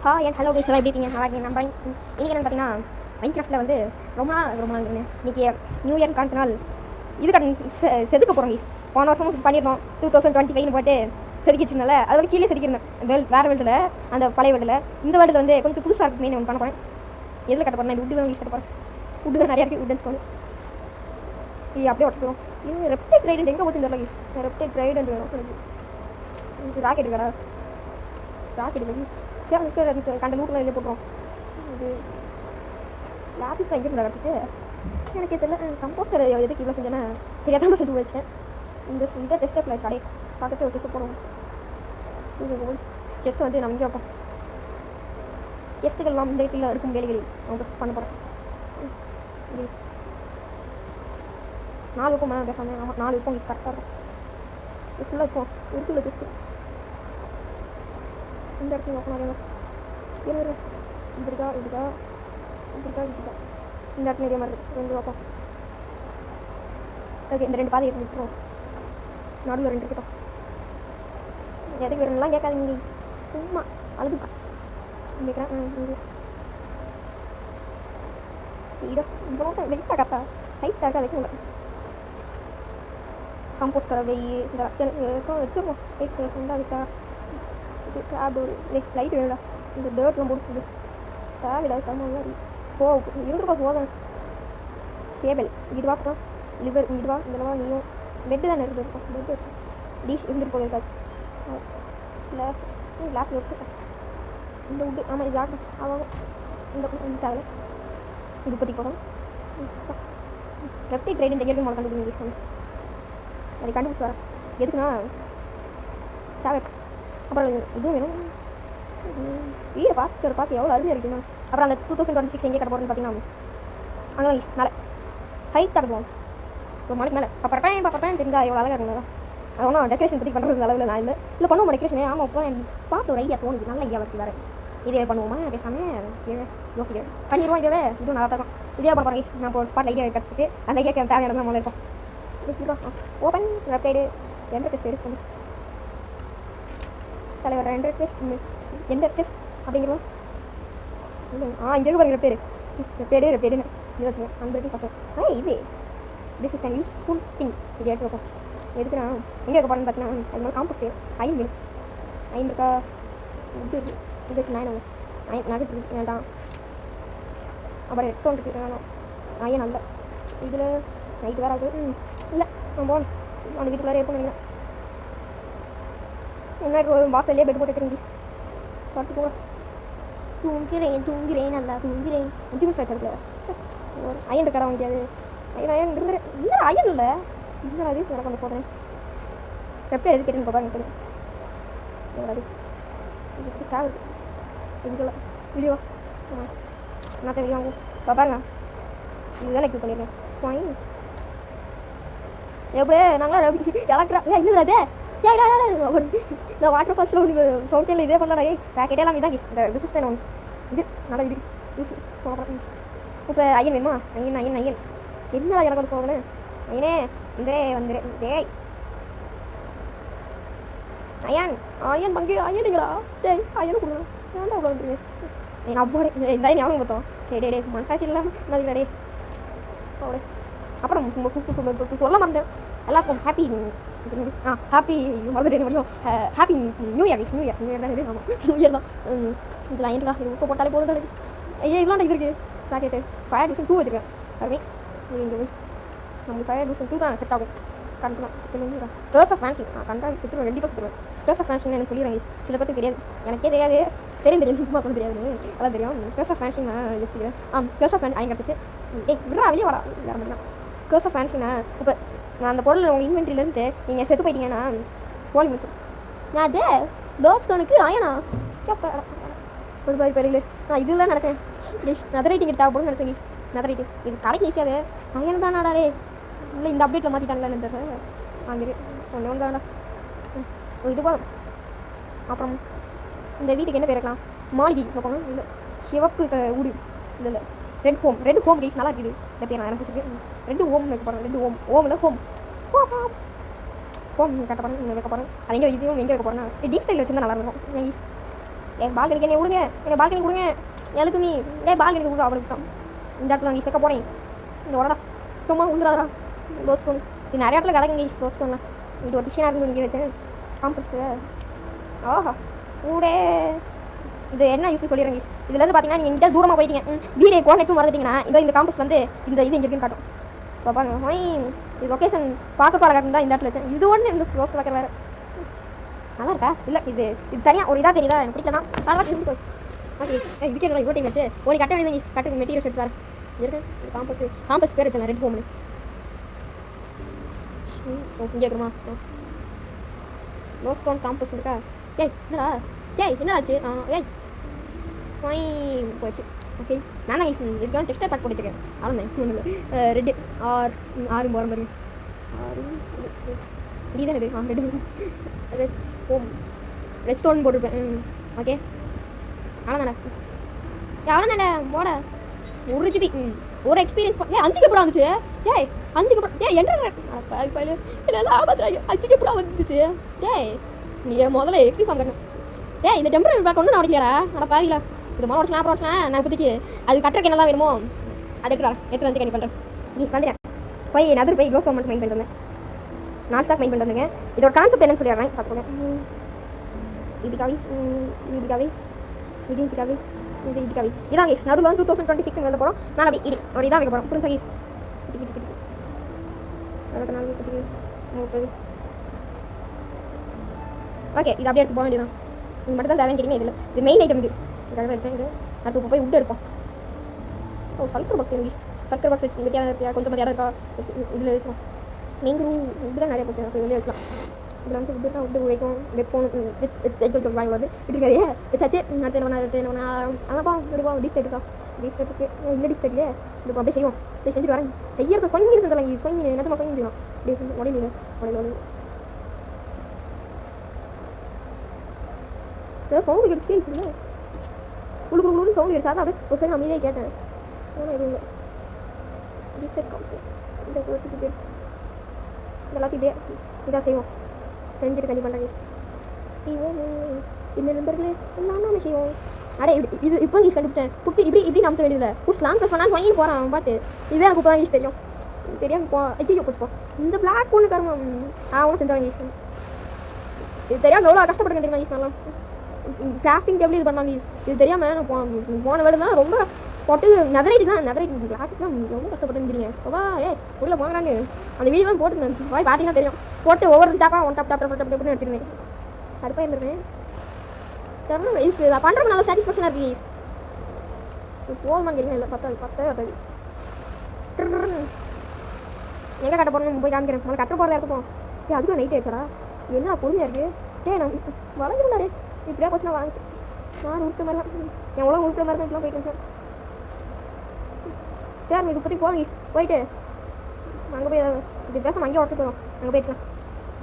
என் hello guys எல்லாம் எப்படி இருக்கீங்க? நல்லா இருக்கீங்க. நம்ம இன்றைக்கி என்னென்னு பார்த்தீங்கன்னா மைன்கிராஃப்ட்டில் வந்து ரொம்ப நாள் இன்றைக்கி நியூ இயர் காட்டுனால இது செதுக்க போகிறோம் கைஸ். போன வருஷமும் பண்ணியிருந்தோம் 2025 போட்டு செதுக்கி வச்சிருந்தால அதோட கீழே செதுக்கியிருந்தேன் வேறு வேர்ல்டில், அந்த பழைய வேர்ல்டில். இந்த வேர்ல்டில் வந்து கொஞ்சம் புதுசாக இருக்கு மெயின் ஒன்று பண்ண போகிறேன். எதில் கட்ட போகிறேன்? இந்த உட்டு தான் யூஸ் கட்ட போகிறேன். உட்டு தான் நிறையா இருக்குது. உட்டன் ஸ்டோன் இது அப்படியே உடச்சுக்கிறோம். இது ரெப்டைட் ரைடு எங்கே போச்சு தெரியல கைஸ். ரெப்டைட் ரைடு வேணும். இது ராக்கெட் கடா ராக்கெட் கைஸ். சரி அதுக்கு கண்ட லூட்லாம் வெளியே போட்டுரும். இது லாபிஸ் தான் எங்கே கிடச்சிச்சு எனக்கு தெரியல. கம்போஸ்டர் எதுக்கு இவ்வளோ செஞ்சேன்னா தெரியாத செஞ்சு வச்சேன். இந்த டெஸ்ட்டை ஃப்ளைஸ் கடை பக்கத்தில் ஒரு டெஸ்ட்டை போடுவோம். இது டெஸ்ட் வந்து நம்ம இங்கே வைப்போம். டெஸ்ட்டுகள்லாம் இந்த இடத்துல இருக்கும் வேலைகளில் அவங்க பண்ண போகிறேன். 4 வைப்போம் பேசாமல். ஆமாம் 4 வைப்போம். இது கரெக்டாக இருக்கும். இது ஃபுல்லாக வச்சுவோம். இருக்குல்ல டெஸ்ட்டு இந்த இடத்துல ஓப்பன் ஆகுங்க. இப்படிக்கா இந்த இடத்துல இதே மாதிரி இருக்குது. 2 பார்ப்போம். ஓகே இந்த 2 பாதை விட்டுருவோம். நடுவில் 2 இருக்கட்டும். எதுக்கு வேணும்லாம் கேட்காதீங்க. சும்மா அழுதுக்கு கேட்குறேன். இதோ இந்த மட்டும் வெயிட்டாக கரெக்டா ஹைட்டாக இருக்கா வைக்க முடியல. கம்போஸ்ட் தர வெய் இந்த வச்சுருவோம். வெயிட் இருந்தால் அதுக்கா இது கிராப் லைட் வேணுடா. இந்த டேர்ட்லாம் போட்டு தேவையில்லை. தரமாக போ இருந்துருப்பா போதும். கேபிள் இங்கிட்டு வா. லிவர் இங்கிட்டு வா. இதெல்லாம் நீயும் பெட்டு தானே இருக்கும். பெட்டு டிஷ் இருந்துட்டு போக இருக்காது. கிளாஸ் வச்சுருக்கேன். இந்த உட்டு ஆமாம் இது ஆகும். ஆகும் இந்த தேவை இது பற்றி போகிறோம். ரெப்டைட் ரைடு இந்த கேள்வி கண்டுபிடிங்க யூஸ் பண்ணி அதை கண்டுபிடிச்சி வரேன். எதுக்குன்னா தேவை. அப்புறம் இதுவும் வேணும். வீடை பார்த்து எவ்வளோ அருமையாக இருக்குன்னா. அப்புறம் அந்த 2026 எங்கே கட்ட போகிறேன்னு பார்த்தீங்கன்னா அங்கே மேலே ஹைட்டாக இருக்கும். ஒரு மலைக்கு மேலே பப்பரப்பேன் தெரிஞ்சா எவ்வளோ அழகாக இருக்குங்களா. அது ஒன்றும் டெக்கரேஷன் பற்றி பண்ணுறது அளவில் நான் இல்லை பண்ணுவோம் டெக்கரேஷனே. ஆமாம் இப்போ என் ஸ்பாட்டில் ஒரு ஐடியா தோணுது. நல்ல ஐடியா இருக்குது வேறு. இதே பண்ணுவோமா பேசாமல் யோசிக்கிறேன் பண்ணிடுவோம். இதுவே இதுவும் நல்லா இருக்கும். இதே பண்ண போகிறேன். நான் இப்போ ஒரு ஸ்பாட் ஐடியா கிடச்சிட்டு அந்த ஐடியா தேவையான நம்மள இருக்கும். ஓப்பன் ரெப்டைடு எந்த டெஸ்ட் எடுக்கணும் தலைவர் எந்த செஸ்ட் அப்படிங்கிறோம். இங்கே இருக்கு பாருங்க ரெப்டைடுன்னு இது வச்சுக்கோங்க. அந்த பார்த்தோம். இது this is an useful thing. இது எடுத்து வைப்போம். எதுக்குன்னா எங்கே வைக்க போகிறேன்னு பார்த்தீங்கன்னா அது மாதிரி காம்போஸ்ட் ஐன் வேணும். ஐன் இருக்கா இது இருக்குது. இது வச்சு ஐன் நகட்டு வேண்டாம். அப்புறம் ரெட் ஸ்டோன் இருக்குது வேணும். ஐயன் நல்ல இதில் நைட்டு வேறு ஆகுது. இல்லை நான் போகணும். அந்த வீட்டுக்குள்ளாரே இருப்போம் நினைக்கிறேன். முன்னாடி வாசல்லையே பெட் போட்டு வச்சுருங்க. பார்த்து போங்க. தூங்குறேன் நல்லா தூங்குறேன். 5 நிமிஷம் வச்சிருக்கல. ஒரு ஐயன் கடை வாங்கிக்காது. ஐயன் இருந்துரு இல்லை ஐயன் இல்லை இல்லை அது எனக்கு வந்து போடுறேன். ரெப்டைட் எது கேட்டுன்னு பாருங்க தெரியும். அது இது தேவை இதுக்குள்ள வீடியோ நான் வீடியோ வாங்க பாருங்க. இதுதான் கிளிக் பண்ணிடுறேன். ஃபைன் எப்படி நாங்களா எலக்ட்ரா இல்லை அதே இந்த வாட்டர் ஃபால்ஸில் ஒன்று ஃபவுண்டனில் இதே பண்ணலாம். பேக்கெட்டே எல்லாம் இதான் இந்த திஸ் ஒன்ஸ் இது நல்லா இது யூஸ் போகிறேன். இப்போ ஐயன் வேணுமா? ஐயன் என்ன எனக்கு வந்து போகணும். ஐயனே வந்துரு டேய் ஐயன் பங்கு ஐயனுங்களா டேய் ஐயனு கொடுங்க. ஏன்டா அவ்வளோ வந்துருங்க. என் அப்போட இந்த ஞாபகம் பார்த்தோம். டே மனசாச்சு இல்லாமல் நதிக்கடா டே அவ்வளோ. அப்புறம் சொல்ல மாட்டேன் எல்லாருக்கும் ஹாப்பி மறந்துட்டு முடியும். ஹாப்பி நியூ இயர் தான் இது. ஆமாம் நியூ இயர் தான். இதில் ஐயன்டா இது உப்பு போட்டாலே போதும் தான். இதெல்லாம் இது இருக்குது. ராக்கெட்டு ஃபயர் டிவிஷன் 2 வச்சுருக்கேன். அதுவே இங்கே போய் நமக்கு ஃபயர் டிவிஷன் 2 தான் செட் ஆகும். கரெக்டாக கேர்ஸ் ஆஃப் ஃபேன்சிங் கரெக்டாக செத்துருவேன். கண்டிப்பாக செத்துருவேன். கேர்ஸ் ஆஃப் ஃபேன்சிங் எனக்கு சொல்லிடுறேன். சில பேருக்கு தெரியாது. எனக்கே தெரியாது. தெரியும் சும்மா சொல்ல தெரியாது. அதான் தெரியும். கேர்ஸ் ஆஃப் ஃபேன்சிங் நான் யோசிக்கிறேன். கேர்ஸ் ஆஃப் ஃபேன் ஐயன் கிடச்சிச்சு. விட்றா வெளியே வரா வேறு மாதிரி தான். கேர்ஸ் ஆஃப் ஃபேன்சிங்னா இப்போ நான் அந்த பொருள் உங்கள் இன்வென்ட்ரிலேருந்து நீங்கள் செத்து போயிட்டீங்கன்னா ஃபோன் வச்சு நான் அது லோஸ்டோனுக்கு ஆயனா எப்போ ஒரு பாய் பெரியல நான் இதெல்லாம் நினச்சேன். நெதர் ரைட்டிங் தேவைப்படும் நினச்சேன். நெதர் ரைட்டிங் இது கடைக்கு ஈஸியாகவே ஆயன் தான் நாடாடே. இல்லை இந்த அப்டேட்டில் மாற்றிட்டாங்களே தெரியல. அங்கே ஒன்று தான்டா இது போதும். அப்புறம் இந்த வீட்டுக்கு என்ன பேர் இருக்கலாம்? மாளிகை போகணும். இல்லை சிவப்பு ஊடு இல்லை ரெட் ஹோம் கைஸ் நல்லா இருக்குது. இந்த பேர் நான் எனக்கு பிடிச்சிருக்கு. ரெட் ஹோம் வைக்க போகிறேன். ரெட் ஹோமில் ஹோம் கட்ட போகிறேன் வைக்க போகிறேன். அது எங்கே வைக்க போகிறேன்னா டீப் ஸ்டைல் வச்சுருந்தா நல்லா இருக்கும். பால்கனிக்கு என்ன விடுங்க, என்ன பால்கனி கொடுங்க. எதுக்கு நீ பால்கனி கொடுங்க அவளுக்கு இந்த இடத்துல நீ சேர்க்க போகிறேன். இந்த உடடா சும்மா உந்துடாதா ரோஸ்கோன். இது நிறைய இடத்துல கிடக்குங்க ரோஸ்கோன்லாம். இது ஒரு விஷயம் இருந்து நீங்கள் வச்சேன் காம்பஸ். ஆஹா கூட இது என்ன யூஸ்னு சொல்லிடுறேங்க. இதுலேருந்து பார்த்தீங்கன்னா நீங்கள் இங்கே தூரமாக போயிட்டீங்க, வீடியோ கோஆர்டினேட்ஸும் மறந்துட்டீங்கன்னா இந்த காம்பஸ் வந்து இந்த இது இங்கே இருக்குன்னு காட்டும். பாருங்க இது லொக்கேஷன் பார்க்க அழகாக இருந்தால் இந்த இடத்துல வச்சேன். இது ஒன்று இந்த ரோஸ் வைக்கிற வேறு நல்லா இருக்கா இல்லை, இது தனியாக ஒரு இதாக தெரியுதா எனக்கு பிடிக்கல தான் பரவாயில்ல இருந்து போய். ஓகே இதுக்கே இவ்வளோ டைம் வச்சு ஒரு கட்ட வேணும் கட்டு மெட்டீரியல்ஸ் எடுத்து வரேன் இருக்கேன். காம்பஸ் பேர் வச்சேன் ரெட் ஹோம்னு. இங்கே இருக்குமா ரோஸ்கோன் காம்பஸ் இருக்கா? என்னடா என்னடாச்சு? போச்சு. ஓகே நான் தான் இதுக்கான டெக்ஸ்டர் பேக் போட்டுருக்கேன். அவ்வளோதான் ஒன்றும் இல்லை. ரெட்டு ஆறு போகிற மாதிரி 6 இப்படி தான் இது. ரெட் ஹோம் ரெட் ஸ்டோன் போட்டிருப்பேன். ஓகே அவ்வளோதானே போட 1 GB ஒரு எக்ஸ்பீரியன்ஸ். 5 எப்படா வந்துச்சு? 5 என்ன இல்லை ஆபத்துறாங்க 5 எப்படா வந்துச்சு? நீ முதல்ல எப்படி வாங்கணும்? இந்த டெம்பரரி பேக் ஒன்றும் நான் உடைக்கலடா. ஆனால் பாவில இது மொதல் உடச்சலாம் நான் இப்போதைக்கு அது கட்டுறக்கு என்ன தான் வேணுமோ அது எடுத்து வந்து கனி பண்ணுறேன். நீ வந்துட்டேன் போய் நதர் போய் க்ளோஸ் கவர்மெண்ட் மைண்ட் பண்ணிட்டு நான் ஸ்டாக் மைண்ட் பண்ணிட்டு வந்தேங்க. இதோட கான்செப்ட் என்னன்னு சொல்லிடுறேன் பார்த்துக்கோங்க. இதுக்காவே இதாங்க நடுவில் வந்து 2026 எழுத போகிறோம். நான் அப்படி இது ஒரு இதாக வைக்க போகிறோம். புரிஞ்சா கீஸ் 24 30. ஓகே இது அப்படியே எடுத்து போக வேண்டியதான். இது மட்டும் தான் தேவைன்னு கேட்டிங்க. இதில் இது மெயின் ஐட்டம். இதுக்காக தான் எடுத்தேன். அடுத்து போய் உட் எடுப்போம். சல்கர் பாக்ஸ் எனக்கு சல்கர் பாக்ஸ் வச்சு வெட்டியாக இருப்பியா கொஞ்சம் இடம் இருக்கா இதில் வச்சுக்கலாம். நீங்கள் உட்டு தான் நிறைய போச்சு வெளியே வச்சுக்கலாம். இதில் வந்து உட்டு தான் உட்டு வைக்கும் வெப்போம் வாங்கி வருது விட்டுருக்காது வச்சாச்சு. அடுத்து என்ன பண்ணா அதான்ப்பா எடுப்போம். டீப் செட்டுக்கா டீப் செட்டுக்கு இந்த டீப் செட்லேயே இது அப்படியே செய்வோம். அப்படியே செஞ்சுட்டு வரேன். செய்யறது சொங்கி செஞ்சிடலாம். சொங்கி என்னமா சொங்கி செய்யலாம். அப்படியே உடையில ஏதோ சவுண்டு கிடச்சிக்கே இல்லை குழு சவுண்டு கிடச்சா தான் அப்படியே ஒரு சரி நான் மீதியாக கேட்டேன். ஆனால் எதுவும் இல்லை. டீப் செட் காம்பு இந்த குளத்துக்கு பேர் எல்லாத்தையும் இப்படியே இதாக செய்வோம். செஞ்சுட்டு கண்டிப்பாக பண்ணுறாங்க செய்வோம். இந்த நண்பர்களே எல்லாம் நம்ம செய்வோம். அடே இது இப்போ யூஸ் கண்டுபிடிச்சேன். புட்டு இப்படி நம்ப வேண்டியதில்லை. ஒரு ஸ்லாங் ப்ளஸ் பண்ணால் வாங்கி போகிறான் பாட்டு. இதே எனக்கு இப்போ தான் யூஸ் தெரியும். தெரியாமல் இப்போ ஐயோ போச்சுப்போம். இந்த பிளாக் ஒன்று கருமா ஒன்றும் செஞ்சாங்க யூஸ். இது தெரியாமல் எவ்வளோ கஷ்டப்படுங்க தெரியுமா யூஸ் பண்ணலாம். கிராஃப்டிங் டேபிள் இது பண்ணாங்க. இது தெரியாமல் நான் போன வேலை தான் ரொம்ப போட்டு நெதரைட்டு பிளாக்கு தான் ரொம்ப கஷ்டப்பட்டுருந்துருங்க. அப்பா உள்ளே வாங்குறாங்க. அந்த வீடியோலாம் போட்டுருந்தேன். வாய் பார்த்தீங்கன்னா தெரியும். போட்டு ஒவ்வொரு டாப்பா ஒன் டாப் அப்படின்னு எடுத்துருந்தேன். கடுப்பாக இருந்திருக்கேன். பண்ணுறது நல்லா சாட்டிஸ்ஃபேக்ஷனாக இருக்கு. போதுமான்னு கேட்குங்க. இல்லை பத்தாது எங்கே கட்ட போகிறோம் போய் காமிக்கிறேன். நம்மளை கட்ட போகிறதா இருக்கட்டும். அதுக்குள்ள நைட் ஆயிடுச்சடா. என்ன பொறுமையாக இருக்குது. நான் வளர்ந்துருந்தாரு இப்படியே போச்சு. நான் வாங்கிச்சேன். நான் உருட்டு மாதிரி தான் எவ்வளோ உருட்டு மாதிரி தான் இப்படிலாம் போயிட்டு சார். சார் இது பற்றி போயிட்டு அங்கே போய் இது பேசாமல் அங்கேயே உடச்சு போயிடும். அங்கே போயிடுக்கலாம்.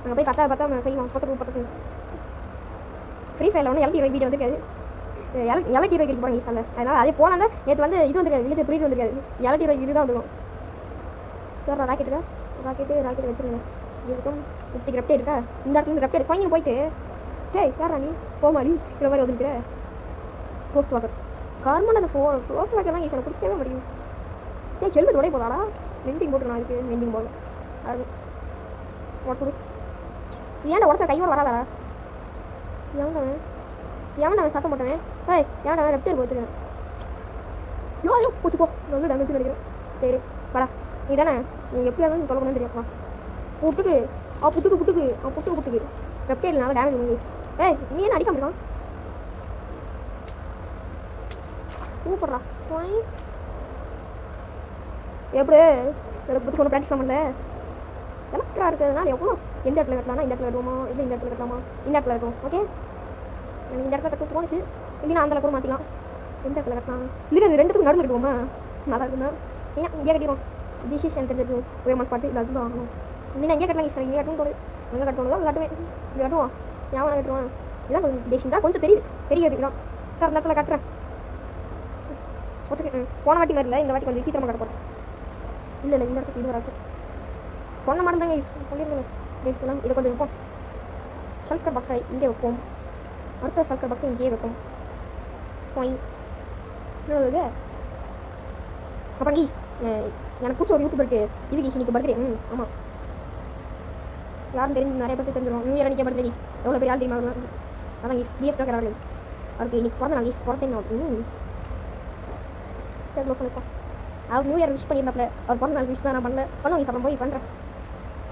அங்கே போய் பார்த்தா செய்வோம். பக்கத்துக்கு ஃப்ரீ ஃபயரில் ஒன்று LT வீடியோ வந்துருக்காது. LT கிடைக்க போகிறேன் ஈஸாவில். அதனால் அதே போனால் தான் நேற்று வந்து இது வந்துருக்காது. வில்லேஜ் ப்ரீட் வந்துருக்காது. LT இது தான் வந்துடும். சார் ராக்கெட்டு வச்சுருங்க. இதுக்கும் இப்படி ரெப்டே இருக்கா இந்த இடத்துல ரெப்டே ஃபைன் போயிட்டு யாரா நீ போமாடி இந்த மாதிரி வந்துருக்கிற ஃபோஸ்ட் வாக்கர் கார்மன். அந்த ஃபோஸ்ட் வாக்கர்லாம் ஈஸியாக பிடிக்கவே முடியும். ஹெல்மெட் உடைய போதாடா வெண்டிங் போட்டுருக்கா. அதுக்கு வெண்டிங் போகல அது உடச்சு ஏன்டா உடச்சா கையோட வராதாடா? எவன்டா சத்தம் போட்டவன்? எவன்டா ரெப்டேல் போச்சுக்கிறேன். யோ போச்சுப்போ நல்ல டேமேஜ் நினைக்கிறேன். சரி வாடா நீ தானே நீ எப்படி இருந்தாலும் தொலைக்கணும்னு தெரியாப்பா. புட்டுக்கு ரெப்டேல்னால டேமேஜ் வந்து நீ என்ன அடிக்காம இருக்கான்? சூப்பர்டா எப்படி எனக்கு பற்றி ஒன்றும் ப்ராக்டிஸ் பண்ணல. எலக்ட்ரா இருக்கிறதுனால எவ்வளோ எந்த இடத்துல கட்டலாம்னா இந்த இடத்துல கட்டுவோமா இல்லை இந்த இடத்துல கட்டலாமா? இந்த இடத்துல கட்டுவோம். ஓகே எனக்கு இந்த இடத்துல கட்ட தோணுச்சு. இல்லைன்னா அந்த கூட மாற்றிக்கலாம். எந்த இடத்துல கட்டலாம்? இல்லை அது ரெண்டுத்துக்கும் நடுவில் கட்டுவோமா? நல்லா இருக்குண்ணா. ஏன்னா இங்கே கட்டிடுவோம். டிசிஷன் தெரிஞ்சது உயரமான ஸ்பாட்டு இல்லை அதுதான் ஆகணும். இல்லைன்னா எங்கே கட்டலாம் சார்? இங்கே கட்டணும் தோணுது. எங்கே கட்ட தோணுதோ கட்டுவேன். இப்படி கட்டுவோம். ஞாபகம் கட்டுவான். இதான் கொஞ்சம் டேஷன் தான் கொஞ்சம் தெரியுது தான் சார். இந்த இடத்துல கட்டுறேன். ஓகே போன வாட்டி மாதிரி இல்லை. இந்த வாட்டி கொஞ்சம் சீக்கிரமாக கட்ட போகிறேன். இல்லை இந்த இடத்துக்கு இது வராது. சொன்ன மாடல் தாங்க சொல்லியிருந்தேன். இதை கொஞ்சம் வைப்போம். சல்கர் பாக்ஸை இங்கே வைப்போம். அடுத்த சல்கர் பாக்ஸை இங்கேயே வைப்போம். ஃபைன் என்னது அப்புறம் கீஸ் எனக்கு பிடிச்ச ஒரு யூடியூபர் இருக்குது இது கீஸ் இன்னைக்கு பர்த்டே. ஆமாம் யாரும் தெரிஞ்சு நிறைய பேருக்கு தெரிஞ்சிடும். நியூ இயர் அன்றைக்கி பர்த்டே கீஸ் எவ்வளோ பெரிய ஆள் தெரியுமா அதான் கீஸ் பிஎஃப் கேட்குறாரு அவருக்கு இன்னைக்கு பிறந்த நாள் கீஸ் பிறந்தேன் சரி க்ளோஸ் பண்ணிப்போம். அவர் நியூ இயர் விஷ் பண்ணியிருந்தாப்புல அவர் பிறந்த நாள் விஷ் தான் நான் பண்ணுவோம் கீஸ் அப்புறம் போய் பண்ணுறேன்.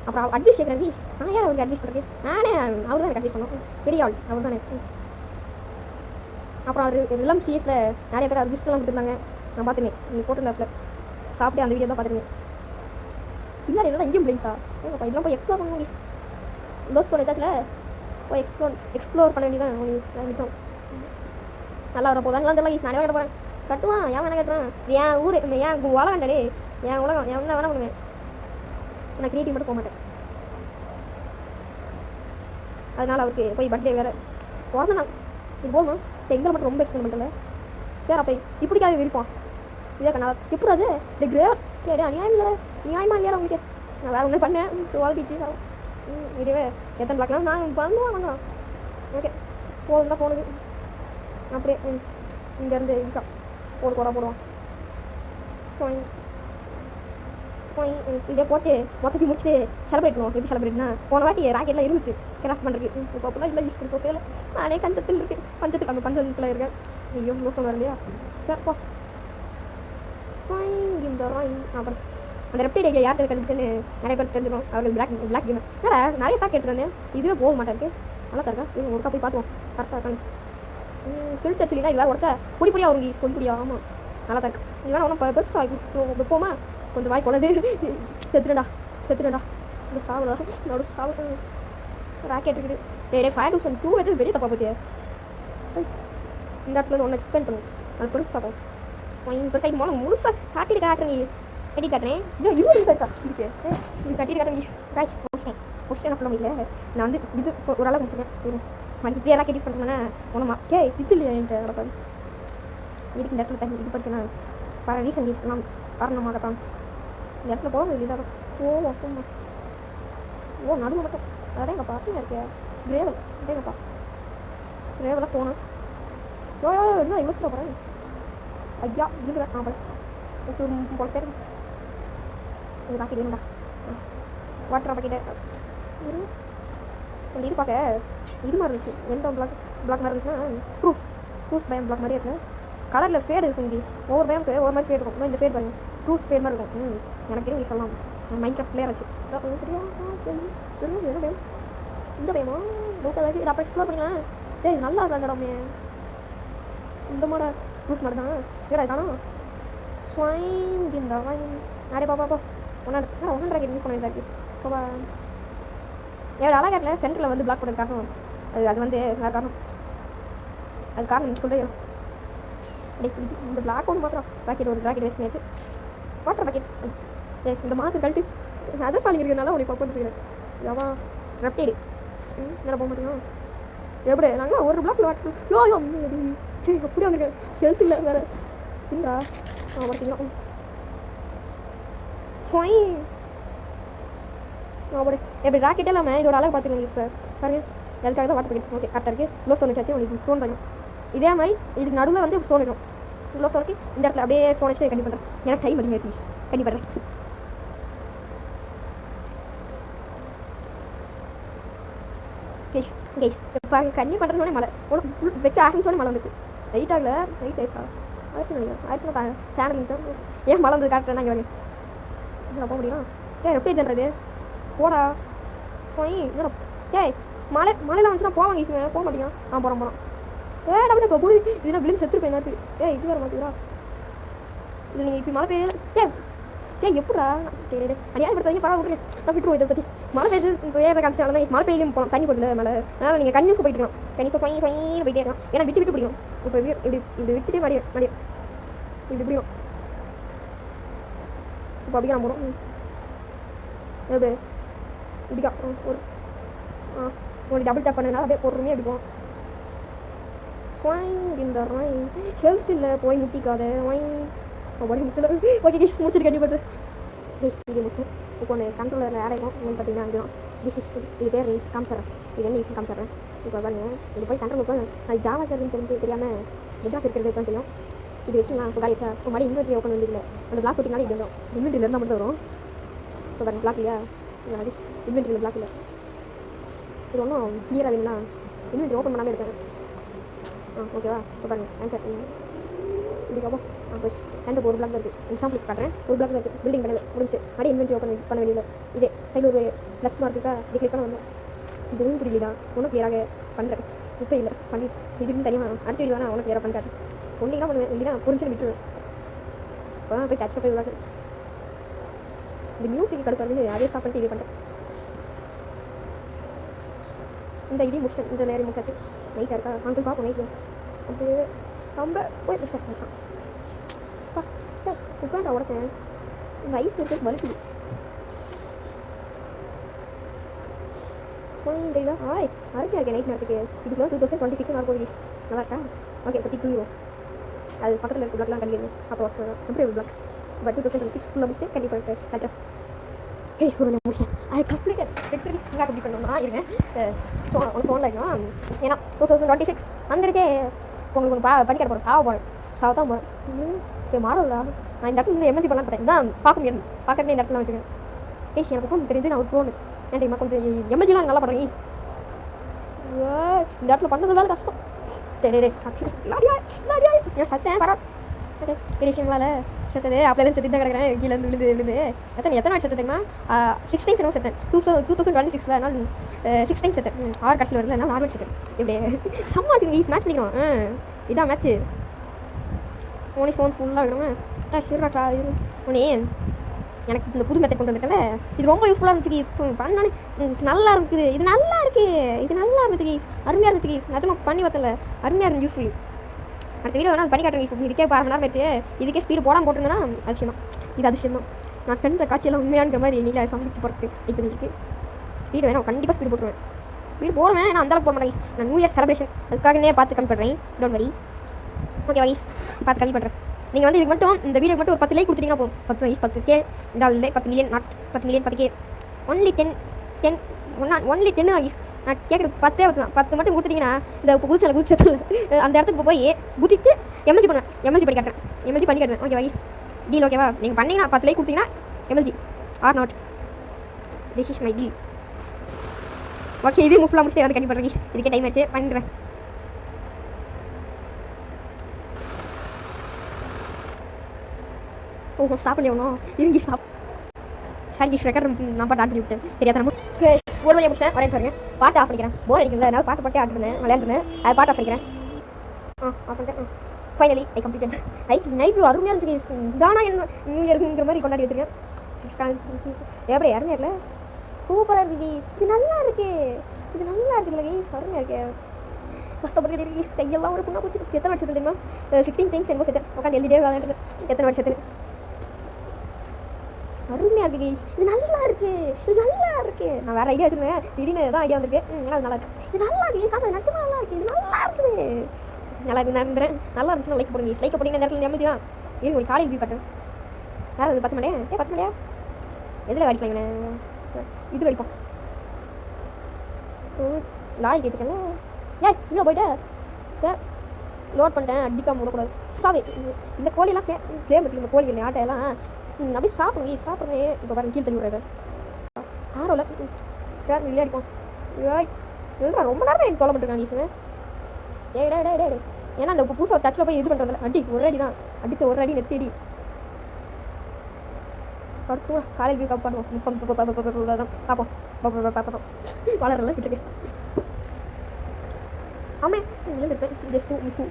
அப்புறம் அட்வைஸ் கேட்குறேன் கீஸ் நான் யார் அவருக்கு அட்வைஸ் பண்ணுறது நானே அவர் தான் எனக்கு அட்வைஸ் பண்ணுவோம் பெரிய ஆள் அவர் தானே. அப்புறம் அவர் ரிலம் சீரியஸில் நிறைய பேர் அவர் கிஃப்ட்லாம் கொடுத்துருந்தாங்க நான் பார்த்துருந்தேன் நீங்கள் போட்டிருந்தாப்புல சாப்பிட்டு அந்த வீடியோ தான் பார்த்துருந்தேன். பின்னாடி என்னடா இங்கேயும் பிள்ளைங்கா ஏங்கப்பா இதெல்லாம் போய் எக்ஸ்ப்ளோர் பண்ண முடியும் லோஸ் பண்ண வச்சாச்சில் போய் எக்ஸ்ப்ளோர் பண்ண வேண்டியதான் மிச்சம் நல்லா வர போதாங்களாம் தெரியல கீஸ் நானே கட்ட போகிறேன் கட்டுவான் ஏன் வேணா கட்டுறான் இது என் ஊர் என் உலகண்டே என் உலகம் என் என்ன வேணா பண்ணுவேன் நான் கிரியேட்டிவ் மட்டும் போக மாட்டேன். அதனால் அவருக்கு போய் பர்த்டே வேறு பிறந்த நாள் இது போமா எங்களை மட்டும் ரொம்ப எக்ஸ்பிளைன் பண்ணுறல சரி அப்போ இப்படிக்காக விரிப்போம் இதே கண்ணா எப்படி அது இந்த கிரேட் கேடு அநியாயம் இல்லை நியாயமாக இல்லையா உங்களுக்கு நான் வேறு ஒன்று பண்ணேன் வால் பீச்சு இதுவே எத்தனை பிளாக்லாம் நான் பண்ணுவான் வாங்கலாம் ஓகே போதும் தான் போனது அப்படியே இங்கேருந்து ஈஸா போடுவான் இதே போட்டு மொத்தத்தையும் முடிச்சுட்டு செலிப்ரேட் பண்ணுவோம். எப்படி செலிப்ரேட்னா போன வாட்டி ராக்கெட்லாம் இருந்துச்சு கிராஃப்ட் பண்ணுறதுக்கு இப்போ அப்படிலாம் இல்லை யூஸ் பண்ணி சேலை நானே கஞ்சத்தில் இருக்கேன் பஞ்சத்துக்கு அந்த பஞ்சத்தில் இருக்கேன் ஐயோ மோசம் வர இல்லையா சரிப்பா இந்த அப்புறம் அந்த ரெப்டைட் ஐடியா யார்கிட்ட கண்டுபிடிச்சுன்னு நிறைய பேர் தெரிஞ்சிடும் அவருக்கு பிளாக் கேம் ஏன்னா நிறைய ஸ்டாக் எடுத்துருந்தேன் இதுவே போக மாட்டேன் நல்லா இருக்கா இது ஒருக்கா போய் பார்த்துவோம் கரெக்டாக இருக்காங்க சொல்லிட்டு வச்சுலினா இது வேறு ஒருத்தா பொடி பொடியாக வருங்க பொடி பொடியா ஆமாம் நல்லா தான் இருக்கு இது வேறு ஒன்றும் பெருசாக வைப்போமா கொஞ்சம் வாய் கொள்ளது செத்துடா இந்த சாவு ராக்கெட் இருக்குது டே 5,002 வச்சு பெரிய தப்பா பற்றியா இந்த இடத்துல ஒன்று எக்ஸ்பிளைன் பண்ணுவோம் அது பெருசாகும் பெருசாக போனால் முழுசாக காட்டுறேன் கட்டி காட்டுறேன் இல்லை இருபது சார் இதுக்கு இது கட்டிட்டு காட்டுறேன் காய்ச்சி முடிச்சேன் என்ன பண்ண முடியல நான் வந்து இது ஓரளவு முடிச்சிருக்கேன் மணி இப்படியே ராக்கெட் யூஸ் பண்ணுறேன்னா ஒன்றுமா இது இல்லையா என்கிட்ட நடக்காது இதுக்கு இந்த இடத்துல தண்ணி இது பற்றினா பல ரீசன் யூஸ்லாம் காரணமாகத்தான் இந்த இடத்துல போக முடியல போமா நடுவு மட்டும் அதேங்கப்பா அப்படிங்க இருக்கே கிரேவல் அதேங்கப்பா கிரேவலாக போகணும் என்ன யூஸ் பண்ண போகிறேன் ஐயா இருக்கிறேன் போல சரி இது ராக்கெட் வேணும்டா வாட்டர் பாக்கெட்டு இது பார்க்க இது மாதிரி இருந்துச்சு எந்த பிளாக் மாதிரி இருந்துச்சுன்னா ஸ்க்ரூஸ் பயம் பிளாக் மாதிரி இருக்குது கலரில் ஃபேடு இருக்கும் இங்கே ஒவ்வொரு பயமுக்கு ஒவ்வொரு மாதிரி ஃபேட் இருக்கும் இந்த ஃபேட் பாருங்க ஸ்க்ரூஸ் ஃபேட் மாதிரி இருக்கும் எனக்கு தெரியும் சொல்லலாம் மைண்ட் கிராஃப்ட் பிளேயர் ஆச்சு என்ன பயம் இந்த பயமா டவுட் ஏதாச்சும் இதை அப்போ எக்ஸ்ப்ளோர் பண்ணிக்கலாம் டேய் நல்லா இருந்தாங்கடாமே இந்த மாதிரி ஸ்க்ரூஸ் மாதிரி தான் ஏடா காணும் ஸ்வைன் இந்த வைன் அடே பாப்பா ஒன்றரை கேட் யூஸ் பண்ணியிருந்தாரு பாப்பா என்னோட அழகாட்டில் சென்டரில் வந்து பிளாக் போட்டது காரணம் அது வந்து வேறு காரணம் அது காரணம் சொல்கிறேன் இந்த பிளாக் ஒன்று மாத்திரம் ராக்கெட் ஒரு ராக்கெட் வேஸ்ட் பண்ணியாச்சு வாட்டர் ராக்கெட் இந்த மாதம் கழட்டு அதை பாலிங்க இருக்கிறதுனால உனக்கு பார்த்துருக்கிறேன் எவா ரெப்டைடு என்ன போக மாட்டேங்க எப்படி நாங்கள் ஒரு பிளாக்ல வாட்டர் சரி அப்படி வந்துருக்கேன் ஹெல்த் இல்லை வேறு இல்லைடா பார்த்தீங்களா ஃபைன் அப்படி எப்படி ராக்கெட்டே இல்லாமல் இதோட அழகு பார்த்துக்கோங்க இப்போ பாருங்க அதுக்காக தான் வாட்டர் பாக்கெட் ஓகே கரெக்டாக இருக்குது க்ளோ ஸ்டோன் வச்சாச்சு உங்களுக்கு ஸ்டோன் பண்ணும் இதே மாதிரி இதுக்கு நடுவில் வந்து ஸ்டோன் இருக்கும் க்ளோ ஸ்டோனுக்கு இந்த இடத்துல அப்படியே ஸ்டோன் வச்சு கண்டி பண்ணுறேன் எனக்கு டைம் அதிகமாக ப்ளீஸ் கண்டி பண்ணுறேன் இப்போ கண்ணி பண்ணுறதுனே மழை உனக்கு ஃபுல் வைக்க ஆரம்பிச்சோடனே மழை வந்துச்சு லைட் ஆகல லைட் ஆயிடுச்சா ஆயிடுச்சுன்னா சேனல் ஏன் மழை வந்து காட்டுறேன்னா இங்கே வரேன் போக முடியும் எப்படி பண்ணுறது போடா ஃபைன் என்னடா மழையில் வந்துச்சுன்னா போவாங்க போக மாட்டேங்க போகிறோம் டபுள் இப்போ புடி இதுதான் பிள்ளைங்க செத்துருப்பேன் நேற்று இது வர மாட்டேங்கிறா இல்லை நீங்கள் இப்போ மழை பெய்ய எப்படா அநியாயப்படுத்தாங்க பரவாயில்ல நான் விட்டுருவோம் இதை பற்றி மழை பெய்யுது இப்போ ஏற காமிச்சாலும் தான் மழை பெய்யலையும் போகலாம் தண்ணி போடல மழை அதனால் நீங்கள் கன்னியூஸ் போயிட்டு இருக்கலாம் கன்னியூஸ் ஃபைன் போயிட்டே இருக்கலாம் ஏன்னா விட்டு பிடிக்கும் இப்போ இப்படி விட்டுட்டே மடியும் இப்படி பிடிக்கும் இப்போ அப்படியே நான் போகிறோம் எப்படி இப்படிக்கா ஒரு டபுள் டேப் பண்ணதுனால அப்படியே பொறுமையாக எடுப்போம் ஃபைன் இந்த ஹெல்த் இல்லை போய் முட்டிக்காத உடம்பு முட்டில் ஓகே முடிச்சுட்டு கண்டிப்பாக இது முடிச்சு இப்போ ஒன்று கண்ட்ரோலரில் ஆட் ஆகும் என்னென்னு பார்த்தீங்கன்னா இதுதான் இது பேர் காமிச்சிட்றேன் இது என்ன யூஸ் காமிச்சிட்றேன் இப்போ பாருங்க இது போய் கண்ட்ரோல் போய் அது ஜாவா தெரிஞ்சு தெரியாமல் பிளாக் இருக்கிறது தான் தெரியும். இது வச்சு நான் இப்போ காலிச்சா இப்போ மாதிரி இன்வெர்ட்ரி ஓப்பன் வந்து அந்த பிளாக் போட்டிங்கனாலே இப்படி வரும். இன்வெர்ட்ரியில் இருந்தால் மட்டும் வரும். இப்போ பாருங்கள் பிளாக் இல்லையா, அது இன்வெர்ட்ரியில் பிளாக் இல்லை. இது ஒன்றும் கிளியராக வேணும்னா இன்வெர்ட்ரி ஓப்பன் பண்ணாமல் இருக்கேன். ஓகேவா? இப்போ பாருங்கள் ஆன்சர் இப்படிக்காப்போ போய் எந்த ஒரு பிளாக் இருக்குது. எக்ஸாம்பிள் காட்டுறேன். ஒரு பிளாக் இருக்குது, பில்டிங் பண்ணல முடிஞ்சு அப்படியே இன்வெர்ட்ரி ஓப்பன் பண்ண வெளியில் இதே சைடு ஒரு ப்ளஸ் மார்க் இருக்கா, இது கிளிக் பண்ண வந்தோம். இது ஒன்றும் புரியலடா, ஒன்றும் கிளியராக பண்ணுறேன். இப்போ இல்லை பண்ணி இதுன்னு தனியாக அடுத்த வீடு வேணா ஒன்றும் கிளியராக பண்ணிட்டாரு. ஒன்றைனா பண்ணுவேன், இல்லைனா புரிஞ்சுன்னு விட்டுருவேன். இப்போ தான் போய் டச் போய் விளாடு. இந்த மியூசிக் கடுப்பாரு, அதே ஸ்டாப் பண்ணிட்டு இதே பண்ணுறேன். இந்த இதே முடிச்சிட்டேன், இந்த நேரம் முடிச்சாச்சு. நைட்டாக இருக்கா அங்கிள் பார்ப்போம் நைட்டு அப்படியே ரொம்ப போய் சார் பேசான் உட்காண்டா உடச்சேன். இந்த ஐஸ் இருக்கிறது வலிக்குது. இந்த இதான் அருமையாக இருக்கேன் நைட் நேரத்துக்கு. இதுக்கு 2026 மார்க் போகுது. நல்லா இருக்கா? ஓகே பற்றி தூங்கிடுவோம். அது பக்கத்தில் இருக்க பிளாக்லாம் கண்டிப்பாக அப்போ வச்சுருவேன். எப்படி ஒரு பிளாக் பட் 2026 முடிச்சுட்டு கண்டிப்பாக கரெக்டாக சூரியனை முடிச்சேன். அது கம்ப்ளீட்டட் வெற்றி ஃபுல்லாக கம்ப்ளீட் பண்ணோம்னா இருங்க ஸ்டோன் லைனும். ஏன்னா 2026 வந்துருக்கே உங்களுக்கு ஒன்று படிக்கிற போகிறேன். சாவ தான் போகிறேன். மாறல நான் இந்த இடத்துல இருந்து எமர்ஜி பண்ணலாம் பார்த்தேன். தான் பார்க்க முடியாது, பார்க்கறதே இந்த இடத்துல வச்சுக்கேன். எனக்கு தெரிஞ்சு நான் ஒரு ப்ரோனு ஏன் தெரியுமா, கொஞ்சம் எமர்ஜிலாம் நல்லா பண்ணுறேன். இந்த இடத்துல பண்ணது வேலை கஷ்டம். ஏன் சத்தேன் பரவாயில்ல பெரிய விஷயங்களால செத்தது அப்படியெல்லாம் செத்து தான் கிடக்கிறேன். கீழே விழுந்து எத்தனை நாள் செத்து தெரியுமா? 6 டைம்ஸ் என்ன செத்தேன் 2026. அதனால் 6 டைம்ஸ் செத்தேன். 6 கடைசியில் வரல, அதனால் 6 செத்தேன். இப்படி சம்மாச்சுங்க ஈஸ் மேட்ச் பண்ணிக்கணும். இதான் மேட்ச்சு. ஓனி ஃபோன்ஸ் ஃபுல்லாக வேணுமா இருக்காக்கா இது ஓனே. எனக்கு இந்த புது மெத்தட் கொண்டு வந்துட்டல, இது ரொம்ப யூஸ்ஃபுல்லாக இருந்துச்சு. பண்ணானே நல்லா இருக்குது. இது நல்லா இருந்துச்சு கீஸ், அருமையாக இருந்துச்சு கீஸ். நிஜமா பண்ணி பார்த்தல அருமையாக இருந்து யூஸ்ஃபுல்லி. அடுத்த வீடியோ வேணால் அது பண்ணி காட்டுறேன் கீஸ். இதுக்கே 1/2 மணி நேரம் ஆச்சு. இதுக்கே ஸ்பீடு போடாமல் போட்டிருந்தேன்னா அதிசயம் தான். இது அதிசயம் தான். நான் கண்ட காட்சியெல்லாம் உண்மையான்ற மாதிரி நீங்களே சமைச்சு போகிறதுக்கு இப்போ இருக்குது. ஸ்பீடு வேணும், கண்டிப்பாக ஸ்பீடு போட்டுருவேன். ஸ்பீடு போடுவேன், நான் அந்தளவுக்கு போட மாட்டேன் கீஸ். நான் நியூ இயர் செலிப்ரேஷன் அதுக்காகவே பார்த்து கம்மி பண்ணுறேன். Don't worry. ஓகே கீஸ், பார்த்து கம்மி பண்ணுறேன். நீங்கள் வந்து இதுக்கு மட்டும் இந்த வீடியோக்கு மட்டும் ஒரு 10 லைக் கொடுத்தீங்கன்னா போதும். 10 லைக் 10K இந்த 10 million not 10 million 10K only 10 only 10 ஆகிஸ். நான் கேட்குறது 10 மட்டும் கொடுத்துட்டீங்கன்னா இந்த குதிச்சல அந்த இடத்துக்கு போய் குதித்து எம்எல்ஜி பண்ணுவேன். எம்எல்ஜி பண்ணி காட்டுவேன். ஓகே வைஸ் டீல் ஓகேவா? நீங்கள் பண்ணிங்கன்னா 10 லைக் கொடுத்தீங்கன்னா MLG or not. This is my deal. Okay இதே மூவ் ஃபுல்லாக முடிச்சுட்டு வந்து கண்டிப்பாக வைஸ். இதுக்கே டைம் ஆச்சு பண்ணுறேன். ஓஹோ ஸ்டாப் பண்ணி ஆகணும். இருங்கி ஸ்டாப். சாரி ரெக்கார்ட் நான் பாட்டு ஆட் பண்ணி விட்டேன் தெரியாத. நம்ம ஒரு வழியாக முடிச்சேன். வரேன் சாருங்க. பாட்டு ஆஃப் பண்ணிக்கிறேன். போர் அடிக்கல, அதனால் பாட்டு ஆட் பண்ணேன், விளையாண்டுருந்தேன். அதை பாட்டு ஆஃப் பண்ணிக்கிறேன். ஆஃப் பண்ணிட்டேன். Finally I completed. Night view அருமையாக இருந்துச்சு. தானா என்ன நியூ இயர்ங்கிற மாதிரி கொண்டாடி வச்சுருக்கேன். எப்படி அருமையாக இருக்குல்ல, சூப்பராக இருக்குது. இது நல்லா இருக்குல்ல கைஸ், அருமையாக இருக்கு. கஷ்டப்பட்டு கைஸ் கையெல்லாம் ஒரு புண்ணா போச்சு. எத்தனை வருஷத்துல தெரியுமா? 16 டைம்ஸ் என்னமோ செத்தேன். உட்காந்து எழுதிட்டே விளையாண்டு எத்தனை வருஷத்துல. அருமையாக இருக்குது கைஸ். இது நல்லா இருக்கு. நான் வேறு ஐடியா வச்சுருந்தேன், திடீர்னு தான் ஐடியா வந்திருக்கு. ஏன்னா அது நல்லா இருக்கு. இது நல்லா இருக்கு. சாப்பிட நிச்சயமாக நல்லா இருக்குது. இது நல்லா இருக்குது. நல்லா இருந்துச்சுன்னா லைக் போடுங்க. லைக் போட்டிங்க இந்த இடத்துல எம்எல்ஜி தான். இது ஒரு காலையில் வியூ காட்டுறேன். வேறு அது 10 மணியா எதில் வடிக்கலாம்? இது வடிப்போம். லாரி கேட்டுக்கல. இன்னும் போயிட்டு சார் லோட் பண்ணிட்டேன். அடிக்காமல் விடக்கூடாது. சாவே இந்த கோழியெல்லாம் ஃப்ளேம் இருக்குது. இந்த கோழி ஆட்டையெல்லாம் அப்படியே சாப்பிடுங்க. இப்போ பாருங்க கீழே தள்ளி விடுறாரு. ஆரோல சார் இல்லை அடிப்போம். இல்லைடா ரொம்ப நேரம் எனக்கு தொலை பண்ணிருக்காங்க ஈஸுவேன். டே ஏன்னா அந்த புதுசாக டச்சில் போய் இது பண்ணிட்டு வந்தல. அடி ஒரு அடி தான் அடித்த ஒரு அடி நெத்தி அடி படுத்து காலையில் போய் பண்ணுவோம். தான் பார்ப்போம். வளரெல்லாம் கிட்டேன். ஆமாம் இருப்பேன். ஜஸ்ட் மிஸ்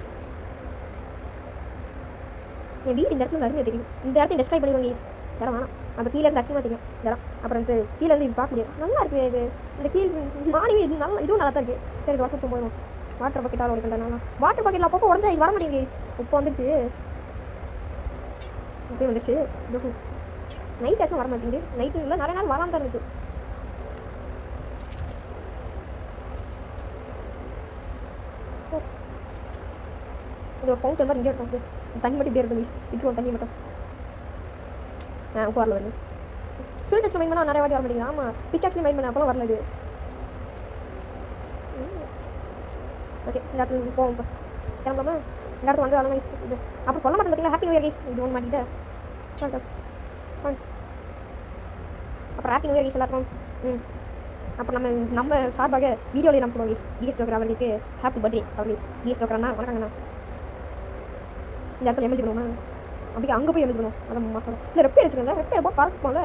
என் வீடு இந்த இடத்துல அருமையாக தெரியும். இந்த இடத்தையும் டெஸ்ட்ராய் பண்ணிடுவாங்க ஈஸ். இடம் வேணாம். அந்த கீழே இருந்து அசிங்கமாக தெரியும் இதெல்லாம். அப்புறம் வந்து கீழே இருந்து இது பார்க்க முடியாது. நல்லா இருக்குது இது. இந்த கீழ் மார்னிங் இது நல்லா, இதுவும் நல்லா தான் இருக்குது. சரி இது வாட்ஸ்அப் போயிடும். வாட்டர் பாக்கெட்டால் ஓடிக்கிட்டேன். வாட்டர் பாக்கெட்டில் அப்பப்போ உடஞ்சா இது வர மாட்டேங்குது கைஸ். இப்போ வந்துருச்சு. நைட் ஆச்சும் வர மாட்டேங்குது. நைட்டு இல்லை நிறைய நாள் வராமல் தான் இருந்துச்சு. இது ஒரு ஃபவுண்டன் மாதிரி இங்கே இருக்கும். தண்ணி மட்டும் இப்படியே இருக்கும் கைஸ். இப்படி தண்ணி மட்டும் உட்காரில் வருது. ஃபீல்ட் டெஸ்ட்டில் மைண்ட் பண்ணால் நிறைய வாட்டி வர மாட்டேங்குது. ஆமாம் பிக்காக்ஸ்லேயும் மைண்ட் பண்ண அப்போலாம் வரல இது. ஓகே இந்த இடத்துல போவோம். இப்போ கிளம்பலாமா? இந்த இடத்துல வந்து அதெல்லாம் கைஸ் இது அப்புறம் சொல்ல மாட்டேன் பார்த்தீங்களா ஹாப்பி நியூ இயர் கைஸ் இது ஒன்று மாட்டிக்கிட்டா அப்புறம் ஹாப்பி நியூ இயர் கைஸ் எல்லாருக்கும் அப்புறம் நம்ம சார்பாக வீடியோவில் நம்ம சொல்லுவோம் டிஎஸ் ஜோக்கர் அவர்களுக்கு ஹாப்பி பர்த்டே அவர்கள் டிஎஸ் ஜோக்கர்ண்ணா வணக்கங்கண்ணா இந்த இடத்துல எம்எல்ஜி பண்ணுவோம் அப்படியே அங்கே போய் எம்எல்ஜி பண்ணுவோம் அதான் மாதம் இல்லை ரெப்பே எடுத்துக்கோங்க ரெப்பே எடுப்போம் பார்க்க போகல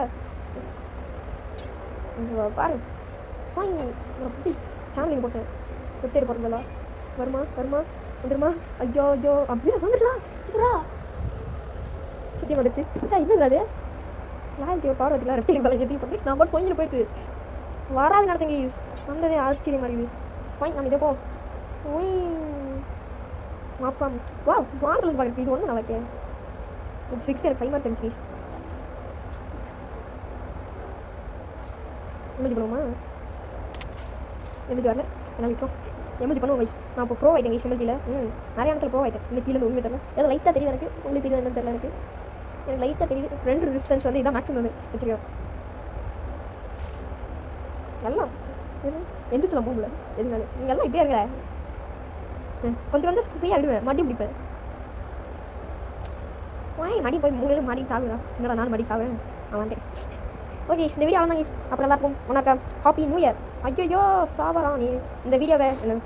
பாரு ஃபைன் சேனலிங் போட்டேன் ரெப்பே எடுத்து போகிறதில்ல வருமா வந்துருமா ஐயோ அப்படியே வந்துடுறா சூப்பரா சுற்றி வந்துடுச்சு என்ன அது லாயல்ட்டி ஒரு பவர் வச்சுக்கலாம் ரெப்பே எடுக்கலாம் எப்படி பண்ணி நான் பாட்டு ஃபைனில் போயிடுச்சு வராது நடத்துங்க வந்ததே ஆச்சரியமாக இருக்குது ஃபைன் நம்ம இதை போ மாப்பாம் வா வாரத்தில் பார்க்குறது இது ஒன்று நல்லா இருக்கேன் 6 எனக்கு 5 மார்க் தெரிஞ்சு எம்எல்ஜி பண்ணுவோமா எம்எல்ஜி வரல என்ன விட்டோம் எம்எல்ஜி பண்ணுவோம் கைஸ் நான் இப்போ ப்ரோ ஆகிட்டேன் கைஸ் எம்எல்ஜியில் நிறைய இடத்துல ப்ரோ ஆகிட்டேன் இந்த கீழே உண்மை தெரியல ஏதோ லைட்டாக தெரியுது எனக்கு உங்களுக்கு தெரியும் என்னன்னு தெரியல எனக்கு லைட்டாக தெரியுது 2 டிஸ்டன்ஸ் வந்து இதான் மேக்ஸிமம் வச்சுருக்கேன் எல்லாம் எந்திரிச்சு போகல எதுனாலும் நீங்கள் எல்லாம் இப்படியே இருக்கிற கொஞ்சம் ஃப்ரீயாக விடுவேன் மடி பிடிப்பேன் மடி போய் மூலையில் மாடி சாகுதா என்னடா நான் மடி சாகுறேன் நான் வந்துட்டேன் ஓகே இந்த வீடியோ அவ்வளோ தான் அப்புறம் எல்லாருக்கும் உனக்கா ஹாப்பி நியூ இயர் ஐயோ சாவரா நீ இந்த வீடியோவை என்ன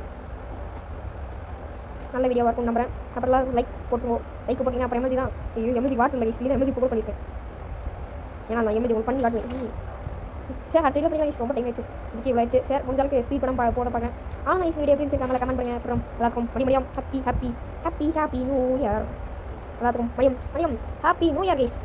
நல்ல வீடியோவாக இருக்கும் நம்புறேன் அப்புறம் எல்லாம் லைக் போட்டுருவோம் லைக் போட்டிங்கன்னா அப்புறம் எம்எல்ஜி தான் ஐயோ எம்எல்ஜி வாட்டு இல்லை இல்லை எம்எல்ஜி போட்டு பண்ணியிருக்கேன் ஏன்னா நான் எம்எல்ஜி உங்களுக்கு பண்ணி காட்டுவேன் சரி அடுத்த வீடியோ பண்ணி ரொம்ப டைம் ஆயிடுச்சு இதுக்கு இவ்வளோ ஆயிடுச்சு சார் முடிஞ்சாலுக்கு ஸ்பீட் படம் போட பார்க்குறேன் ஆனால் நைஸ் வீடியோ எப்படி இருந்துச்சு கமெண்ட் பண்ணுங்கள் அப்புறம் எல்லாருக்கும் மணியம் ஹாப்பி நியூ இயர் எல்லாத்துக்கும் மணியம் ஹாப்பி நியூ இயர் கைஸ்